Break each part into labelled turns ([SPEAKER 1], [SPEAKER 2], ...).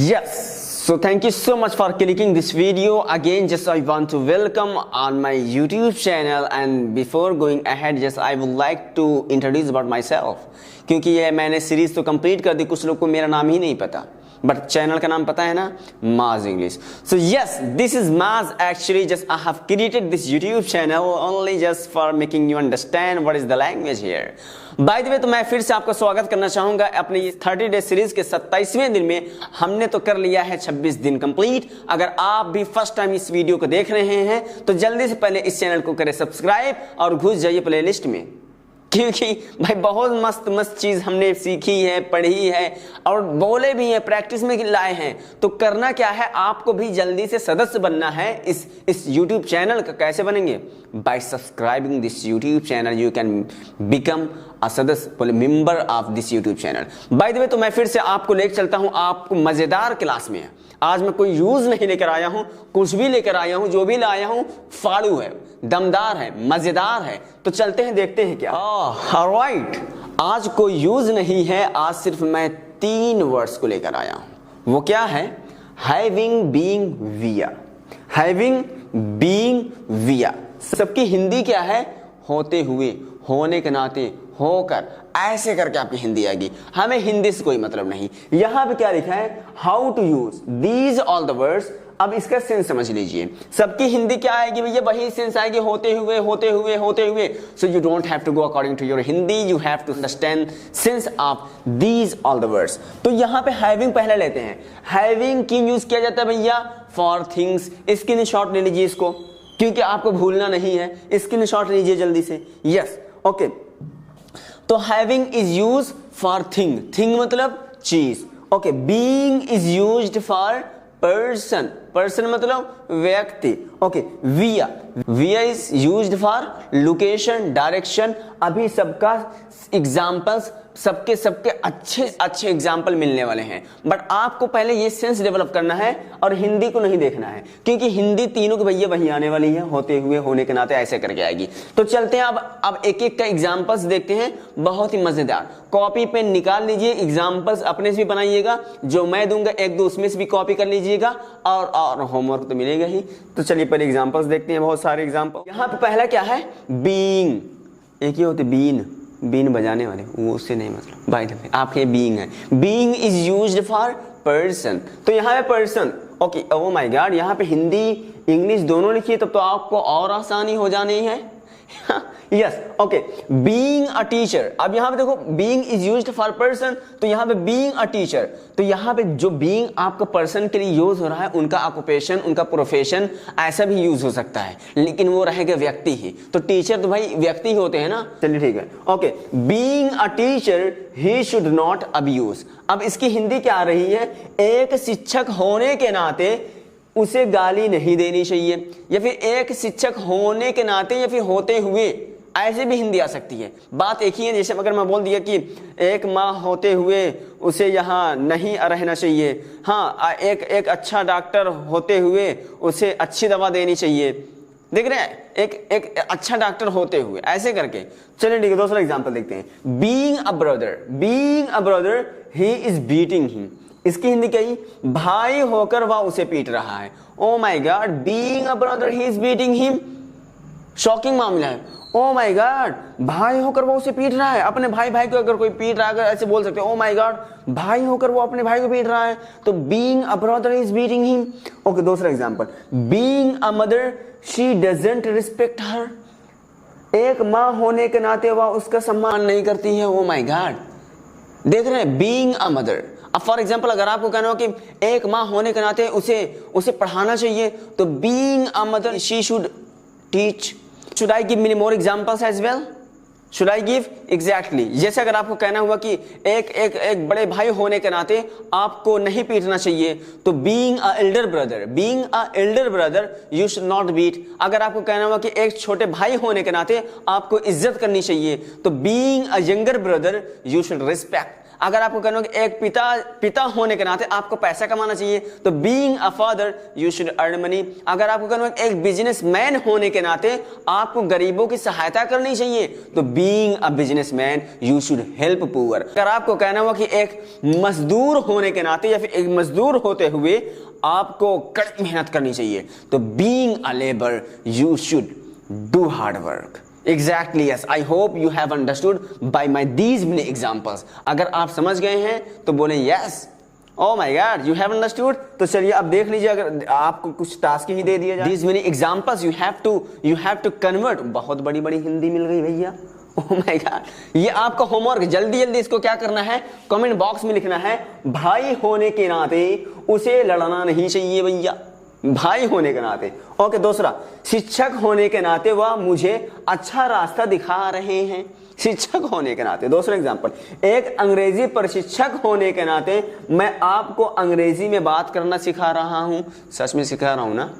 [SPEAKER 1] Yes, so thank you so much for clicking this video. Again, just I want to welcome on my YouTube channel, and before going ahead, just I would like to introduce about myself. क्योंकि ये मैंने series तो complete कर दी, कुछ लोग को मेरा नाम ही नहीं पता, बट चैनल का नाम पता है ना, Maz English. So yes, this is Maz. Actually, just I have created this YouTube channel only just for making you understand what is the language here. Bye the way, तो मैं फिर से आपका स्वागत करना चाहूंगा अपनी 30 डे सीरीज के 27वें दिन में। हमने तो कर लिया है 26 दिन कंप्लीट। अगर आप भी फर्स्ट टाइम इस वीडियो को देख रहे हैं तो जल्दी से पहले इस चैनल को करें सब्सक्राइब और घुस जाइए प्लेलिस्ट में, क्योंकि भाई बहुत मस्त मस्त चीज हमने सीखी है, पढ़ी है और बोले भी हैं, प्रैक्टिस में लाए हैं। तो करना क्या है, आपको भी जल्दी से सदस्य बनना है इस YouTube चैनल का। कैसे बनेंगे? By subscribing this YouTube channel you can become a सदस्य member of this YouTube channel. By the way, तो मैं फिर से आपको लेकर चलता हूं आपको मजेदार क्लास में। आज मैं कोई यूज नहीं लेकर आया हूं, कुछ भी लेकर आया हूं, जो भी लाया हूं फाड़ू है, दमदार है, मजेदार है। तो चलते हैं, देखते हैं क्या। ऑलराइट, आज कोई यूज नहीं है, आज सिर्फ मैं 3 वर्ड्स को लेकर आया हूं। वो क्या है? हैविंग, बीइंग, विया। हैविंग, बीइंग, विया। सबकी हिंदी क्या है? होते हुए, होने के नाते, होकर, ऐसे करके आपकी हिंदी आएगी। हमें हिंदी से कोई मतलब नहीं। यहां पे क्या लिखा है? How to use these all the words. अब इसका सेंस समझ लीजिए। सबकी हिंदी क्या आएगी भैया? वही सेंस आएगी, होते हुए, होते हुए, होते हुए। So you don't have to go according to your Hindi, you have to understand sense of these all the words. तो यहां पे हैविंग पहले लेते हैं। हैविंग की यूज किया जाता है भैया फॉर थिंग्स। स्क्रीन शॉट ले लीजिए इसको, क्योंकि आपको भूलना नहीं है। स्क्रीन शॉट लीजिए जल्दी से। Yes, okay. तो having is use for thing. Thing मतलब चीज। Okay. Being is used for person. Person मतलब व्यक्ति। Okay. Via, via is used for location, direction. अभी सबका एग्जाम्पल्स, सबके अच्छे एग्जाम्पल मिलने वाले हैं, बट आपको पहले ये सेंस डेवलप करना है और हिंदी को नहीं देखना है, क्योंकि हिंदी तीनों के भैया वही आने वाली है, होते हुए, होने के नाते, ऐसे करके आएगी। तो चलते हैं अब एक एक का एग्जाम्पल्स देखते हैं, बहुत ही मजेदार। कॉपी पेन निकाल लीजिए, एग्जाम्पल्स अपने से भी बनाइएगा, जो मैं दूंगा 1-2 उसमें से भी कॉपी कर लीजिएगा, और होमवर्क तो मिलेगा ही। तो चलिए पहले एग्जाम्पल्स देखते हैं, बहुत सारे एग्जाम्पल। यहाँ पे पहला क्या है? बीइंग। एक ही होते बीन, बीन बजाने वाले, वो उससे नहीं मतलब। बाय द वे, आपके बीइंग है। Being is used for person. तो यहाँ पे person. Okay. Oh my God, यहाँ पे हिंदी इंग्लिश दोनों लिखी है, तब तो आपको और आसानी हो जानी है। Yes, okay. Being a teacher. अब यहाँ पे देखो, being is used for person, तो यहाँ पे बीइंग अ टीचर। तो यहाँ पे जो बीइंग आपका पर्सन के लिए यूज हो रहा है, उनका ऑक्यूपेशन, उनका प्रोफेशन, ऐसा भी यूज हो सकता है, लेकिन वो रहेगा व्यक्ति ही। तो टीचर तो भाई व्यक्ति ही होते हैं ना। चलिए ठीक है, okay. Being a teacher he should not abuse. अब इसकी हिंदी क्या आ रही है? एक शिक्षक होने के नाते उसे गाली नहीं देनी चाहिए, या फिर एक शिक्षक होने के नाते, या फिर होते हुए, ऐसे भी हिंदी आ सकती है। बात एक ही है। जैसे अगर मैं बोल दिया कि एक माँ होते हुए उसे यहाँ नहीं रहना चाहिए, हाँ, एक अच्छा डॉक्टर होते हुए उसे अच्छी दवा देनी चाहिए। देख रहे हैं, एक अच्छा डॉक्टर होते हुए, ऐसे करके। चलिए ठीक है, दूसरा एग्जाम्पल देखते हैं। Being a brother. Being a brother he is beating him. इसकी हिंदी क्या है? भाई होकर वह उसे पीट रहा है। Oh my God, being a brother he is beating him. Shocking मामला है। ओ माय गॉड, भाई होकर वो उसे पीट रहा है। अपने भाई को अगर कोई पीट रहा है, अगर ऐसे बोल सकते हो, ओ माय गॉड, भाई होकर वो अपने भाई को पीट रहा है। तो being a brother is beating him. Okay, दूसरा example. Being a mother she doesn't respect her. एक माँ होने के नाते वह उसका सम्मान नहीं करती है। ओ माय गॉड, देख रहे हैं, बीइंग अ मदर। अब फॉर एग्जाम्पल, अगर आपको कहना हो कि एक माँ होने के नाते उसे पढ़ाना चाहिए, तो being a mother she should teach. Should I give many more examples as well? Should I give? Exactly. जैसे अगर आपको कहना हुआ कि एक बड़े भाई होने के नाते आपको नहीं पीटना चाहिए, तो being a elder brother you should not beat। अगर आपको कहना हुआ कि एक छोटे भाई होने के नाते आपको इज्जत करनी चाहिए, तो being a younger brother you should respect। अगर आपको कहना हो कि एक पिता होने के नाते आपको पैसा कमाना चाहिए तो being a father you should earn money. अगर आपको कहना हो कि एक बिजनेसमैन होने के नाते आपको गरीबों की सहायता करनी चाहिए तो being a businessman you should help poor. अगर आपको कहना हो कि एक मजदूर होने के नाते या फिर एक मजदूर होते हुए आपको कड़ी मेहनत करनी चाहिए तो being a labour you should do hard work. Exactly, yes. I hope you have understood by my these many examples. अगर आप समझ गए हैं तो बोले yes. Oh my God, you have understood? तो चलिए अब देख लीजिए, अगर आपको कुछ टास्क ही दे दिया जाए, these many examples you have to convert। बहुत बड़ी बड़ी हिंदी मिल गई भैया। Oh my God, ये आपका होमवर्क, जल्दी जल्दी इसको क्या करना है, कमेंट बॉक्स में लिखना है, भाई होने के नाते उसे लड़ना नहीं चाहिए भैया, भाई होने के नाते। ओके, दूसरा, शिक्षक होने के नाते वह मुझे अच्छा रास्ता दिखा रहे हैं, शिक्षक होने के नाते। दूसरा एग्जांपल, एक अंग्रेजी प्रशिक्षक होने के नाते मैं आपको अंग्रेजी में बात करना सिखा रहा हूं। सच में सिखा रहा हूं ना?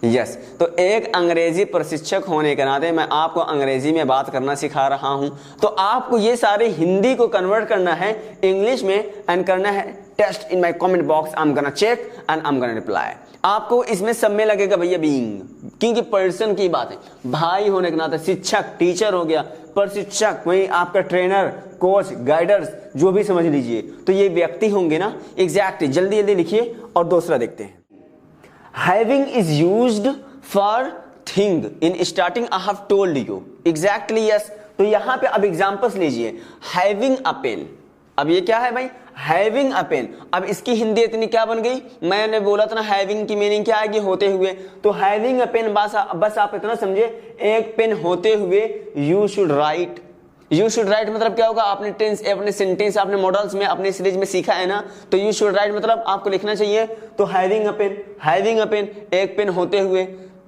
[SPEAKER 1] यस। तो एक अंग्रेजी प्रशिक्षक होने के नाते मैं आपको अंग्रेजी में बात करना सिखा रहा हूं। तो आपको ये सारे हिंदी को कन्वर्ट करना है इंग्लिश में एंड करना है test in my comment box. I am gonna check and I am gonna reply. आपको इसमें सब में लगेगा भैया बीइंग, क्योंकि पर्सन की बात है। भाई होने के नाते शिक्षक, टीचर हो गया, प्रशिक्षक वही आपका ट्रेनर, कोच, गाइडर्स, जो भी समझ लीजिए, तो ये व्यक्ति होंगे ना। एग्जैक्टली, जल्दी जल्दी लिखिए। और दूसरा देखते हैं, having is used for thing in starting I have told you। exactly yes। तो यहां पे अब एग्जांपल्स लीजिए। having a pen, अब ये क्या है भाई, having a pen। अब इसकी हिंदी इतनी क्या बन गई, मैंने बोला था ना having की मीनिंग क्या आएगी, होते हुए। तो having a pen बस आप इतना समझे, एक पेन होते हुए you should write। You should right मतलब क्या होगा, आपने टेंस, अपने सेंटेंस, आपने मॉडल्स में, अपने सीरीज में सीखा है ना। तो यू शुड राइट मतलब आपको लिखना चाहिए। तो having a pen, having a pen, एक पेन होते हुए,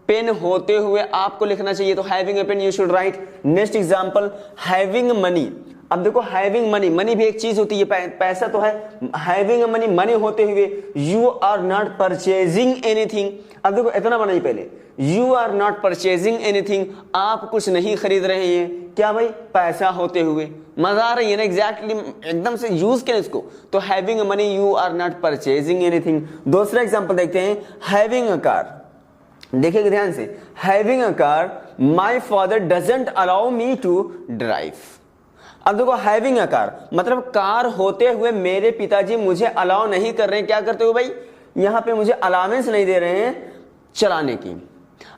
[SPEAKER 1] पेन होते हुए आपको लिखना चाहिए। तो having a pen you should write. Next example, having money. अब देखो हैविंग मनी, मनी भी एक चीज होती है, पैसा तो है। हैविंग मनी, मनी होते हुए you are not purchasing anything. अब देखो इतना बनाइए पहले, you are not purchasing anything, आप कुछ नहीं खरीद रहे हैं, क्या भाई, पैसा होते हुए। मजा आ रही है ना? एग्जैक्टली, एकदम से यूज करें इसको। तो having money you are not purchasing anything. दूसरा एग्जांपल देखते हैं, हैविंग अ कार। देखिएगा ध्यान से, having a car my father doesn't allow me to drive. अब देखो हैविंग अ कार मतलब कार होते हुए मेरे पिताजी मुझे अलाउ नहीं कर रहे हैं, क्या करते हुए भाई, यहां पे मुझे अलाउंस नहीं दे रहे हैं चलाने की।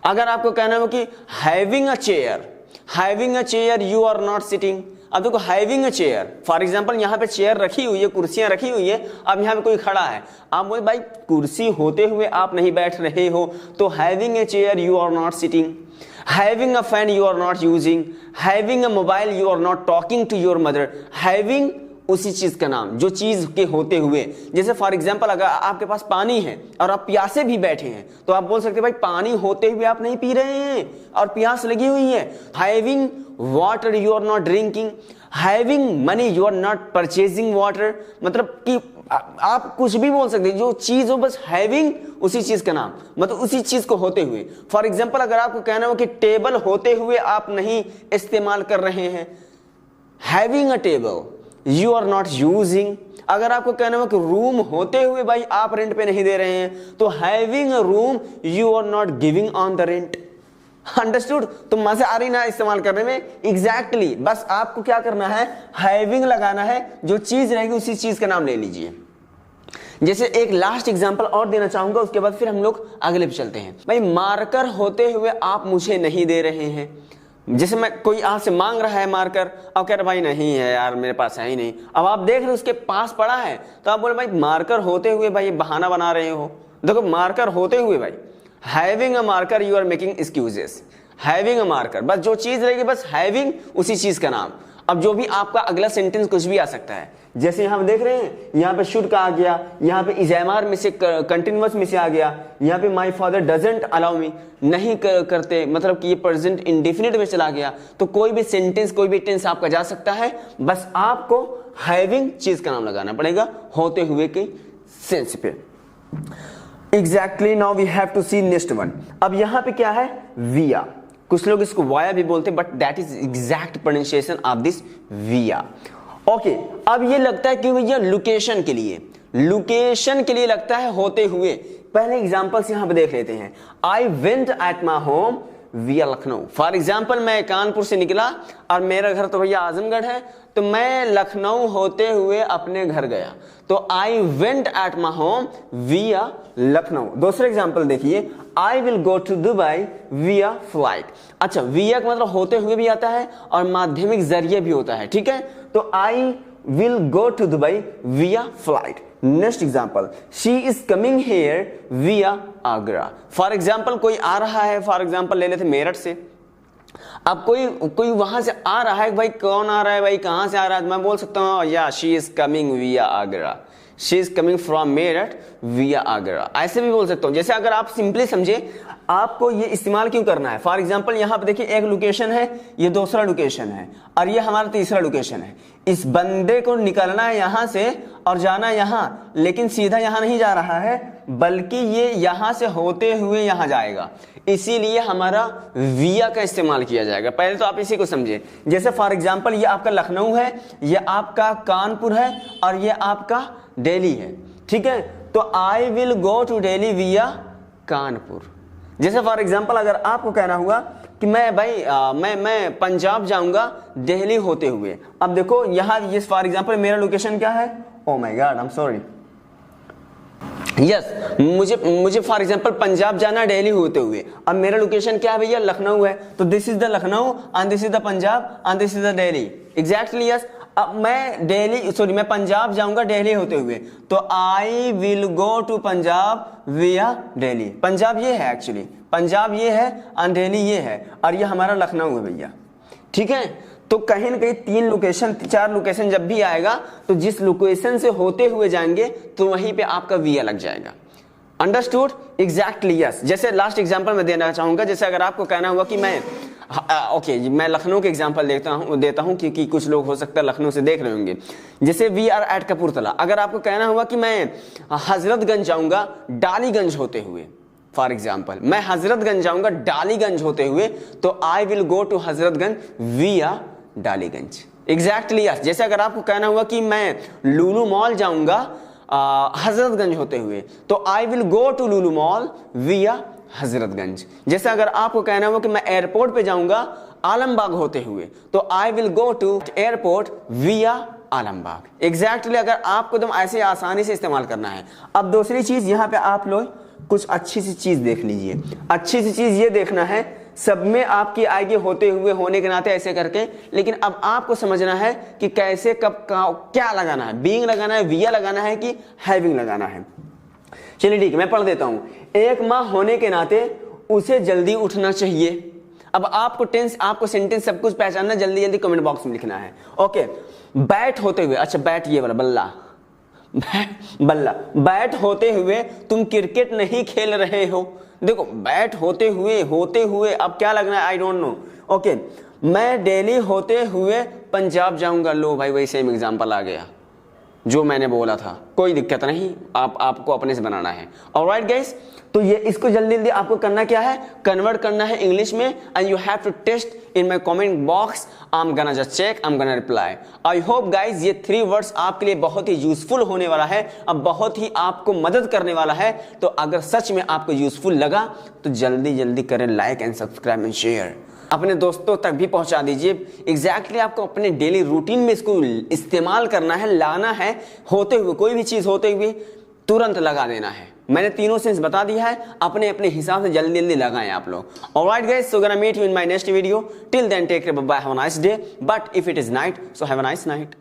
[SPEAKER 1] अगर आपको कहना हो कि having a chair, having a chair you are not sitting. अब देखो having a chair, for example यहाँ पे चेयर रखी हुई है, कुर्सियां रखी हुई है, अब यहाँ पे कोई खड़ा है, आप बोले भाई कुर्सी होते हुए आप नहीं बैठ रहे हो, तो having a chair you are not sitting. Having a fan you are not using, having a mobile you are not talking to your mother। having उसी चीज का नाम, जो चीज के होते हुए। जैसे फॉर एग्जांपल अगर आपके पास पानी है और आप प्यासे भी बैठे हैं तो आप बोल सकते हैं भाई पानी होते हुए आप नहीं पी रहे हैं और प्यास लगी हुई है। Having water you are not drinking, having money you are not purchasing water. मतलब कि आप कुछ भी बोल सकते हैं, जो चीज हो बस हैविंग उसी चीज का नाम, मतलब उसी चीज को होते हुए। फॉर एग्जांपल अगर आपको कहना हो कि टेबल होते हुए आप नहीं इस्तेमाल कर रहे हैं, having a table you are not using. अगर आपको कहना हो कि रूम होते हुए भाई आप रेंट पे नहीं दे रहे हैं, तो having a room you are not giving on the rent. Understood? तो मजा आ रही ना इस्तेमाल करने में? एग्जैक्टली, बस आपको क्या करना है, हैविंग लगाना है, जो चीज रहेगी उसी चीज का नाम ले लीजिए। जैसे एक लास्ट एग्जांपल और देना चाहूंगा, उसके बाद फिर हम लोग अगले पे चलते हैं। भाई मार्कर होते हुए आप मुझे नहीं दे रहे हैं। जैसे मैं कोई आपसे मांग रहा है मार्कर, अब कह रहे भाई नहीं है यार मेरे पास है ही नहीं, अब आप देख रहे हो उसके पास पड़ा है, तो आप बोले भाई मार्कर होते हुए भाई बहाना बना रहे हो। देखो मार्कर होते हुए भाई, having a marker you are making excuses. Having a marker, बस जो चीज रहेगी बस हैविंग उसी चीज का नाम। अब जो भी आपका अगला सेंटेंस कुछ भी आ सकता है, जैसे यहां देख रहे हैं, यहाँ पे शुड का आ गया, यहाँ पे इज़ामार में से कंटिन्यूअस में से आ गया, यहाँ पे माय फादर डजंट अलाउ मी, नहीं करते, मतलब कि ये प्रेजेंट इंडेफिनिट में चला गया। तो कोई भी सेंटेंस, कोई भी टेंस आपका जा सकता है, बस आपको हैविंग चीज का नाम लगाना पड़ेगा होते हुए के सेंस पे। Exactly, now we have to see next one. अब यहाँ पे क्या है, विया। कुछ लोग इसको वाया भी बोलते हैं, but that is exact pronunciation of this विया। ओके, अब ये लगता है कि भैया लोकेशन के लिए, लोकेशन के लिए लगता है होते हुए। पहले एग्जांपल्स यहां पे देख लेते हैं। आई went at my home via Lucknow. For example मैं कानपुर से निकला और मेरा घर तो भैया आजमगढ़ है, तो मैं लखनऊ होते हुए अपने घर गया, तो I went at my home via Lucknow. दूसरा एग्जाम्पल देखिए, I will go to Dubai via flight. अच्छा, विया का मतलब होते हुए भी आता है और माध्यमिक जरिए भी होता है, ठीक है। तो I will go to Dubai via flight. Next example, she is coming here via Agra. For example कोई आ रहा है, फॉर एग्जाम्पल ले लेते मेरठ से। अब कोई वहां से आ रहा है, भाई कौन आ रहा है, भाई कहां से आ रहा है, मैं बोल सकता हूं या शी इज कमिंग विया Agra, she is coming from Meerut विया आगरा, ऐसे भी बोल सकता हूं। जैसे अगर आप सिंपली समझे आपको ये इस्तेमाल क्यों करना है। फॉर एग्जाम्पल यहां पे देखिए एक लोकेशन है, ये दूसरा लोकेशन है और ये हमारा तीसरा लोकेशन है। इस बंदे को निकलना है यहां से और जाना यहां, लेकिन सीधा यहां नहीं जा रहा है, बल्कि ये यहां से होते हुए यहां जाएगा, इसीलिए हमारा विया का इस्तेमाल किया जाएगा। पहले तो आप इसी को समझे। जैसे फॉर एग्जाम्पल ये आपका लखनऊ है, ये आपका कानपुर है और ये आपका दिल्ली है, ठीक है। तो I will go to Delhi via Kanpur. जैसे फॉर एग्जाम्पल अगर आपको कहना हुआ कि मैं भाई मैं पंजाब जाऊंगा दिल्ली होते हुए। अब देखो यहां ये फॉर एग्जाम्पल मेरा लोकेशन क्या है, oh my God I am sorry, yes मुझे फॉर एग्जाम्पल पंजाब जाना दिल्ली होते हुए। अब मेरा लोकेशन क्या है भैया, लखनऊ है, तो this is the Lucknow and this is the Punjab and this is the Delhi, exactly yes. अब मैं पंजाब जाऊंगा दिल्ली होते हुए, तो I will go to Punjab via Delhi. Punjab ये है, एक्चुअली पंजाब ये है और दिल्ली ये है और ये हमारा लखनऊ है भैया, ठीक है। तो कहीं ना कहीं 3 लोकेशन 4 लोकेशन जब भी आएगा तो जिस लोकेशन से होते हुए जाएंगे तो वहीं पे आपका विया लग जाएगा। Understood, exactly yes. जैसे लास्ट एग्जांपल मैं देना चाहूंगा, जैसे अगर आपको कहना हुआ कि मैं मैं लखनऊ के एग्जांपल देता हूं क्योंकि कुछ लोग हो सकता है लखनऊ से देख रहे होंगे। जैसे वी आर एट कपूरथला, अगर आपको कहना हुआ कि मैं हजरतगंज जाऊंगा डालीगंज होते हुए, फॉर एग्जाम्पल मैं हजरतगंज जाऊंगा डालीगंज होते हुए, तो I will go to Hazratganj via Daliganj, exactly yes. जैसे अगर आपको कहना हुआ कि मैं लुलु मॉल जाऊंगा हजरतगंज होते हुए, तो I will go to Lulu mall via Hazratganj. जैसे अगर आपको कहना हुआ कि मैं एयरपोर्ट पे जाऊंगा आलमबाग होते हुए, तो I will go to airport via Alambagh, exactly. अगर आपको एकदम ऐसे आसानी से इस्तेमाल करना है। अब दूसरी चीज यहाँ पे आप लोग कुछ अच्छी सी चीज देख लीजिए। अच्छी सी चीज ये देखना है, सब में आपकी आएगी होते हुए, होने के नाते ऐसे करके, लेकिन अब आपको समझना है कि कैसे कब क्या लगाना है, बीइंग लगाना है, विया लगाना है कि हैविंग लगाना है। चलिए ठीक है, मैं पढ़ देता हूं। एक माँ होने के नाते उसे जल्दी उठना चाहिए। अब आपको आपको सेंटेंस सब कुछ पहचानना, जल्दी जल्दी कमेंट बॉक्स में लिखना है। ओके, बैट होते हुए, अच्छा बैट ये वाला बल्ला, बैट होते हुए तुम क्रिकेट नहीं खेल रहे हो। देखो बैट होते हुए अब क्या लगना है, आई डोंट नो। ओके, मैं दिल्ली होते हुए पंजाब जाऊंगा। लो भाई वही सेम एग्जांपल आ गया जो मैंने बोला था, कोई दिक्कत नहीं, आपको अपने से बनाना है। ऑलराइट गाइस, तो ये इसको जल्दी जल्दी आपको करना क्या है, कन्वर्ट करना है इंग्लिश में, and you have to test in my comment box. I am gonna just check, I am gonna reply. I hope guys ये 3 वर्ड्स आपके लिए बहुत ही यूजफुल होने वाला है, अब बहुत ही आपको मदद करने वाला है। तो अगर सच में आपको यूजफुल लगा तो जल्दी जल्दी करें like and subscribe and share, अपने दोस्तों तक भी पहुंचा दीजिए। एग्जैक्टली आपको अपने डेली रूटीन में इसको इस्तेमाल करना है, लाना है, होते हुए कोई भी चीज होते हुए तुरंत लगा देना है। मैंने तीनों सेंस बता दिया है, अपने अपने हिसाब से जल्दी जल्दी लगाएं आप लोग। Alright guys, so gonna meet you in my next video. Till then take care, bye bye, have a nice day, but if it is night so have a nice night.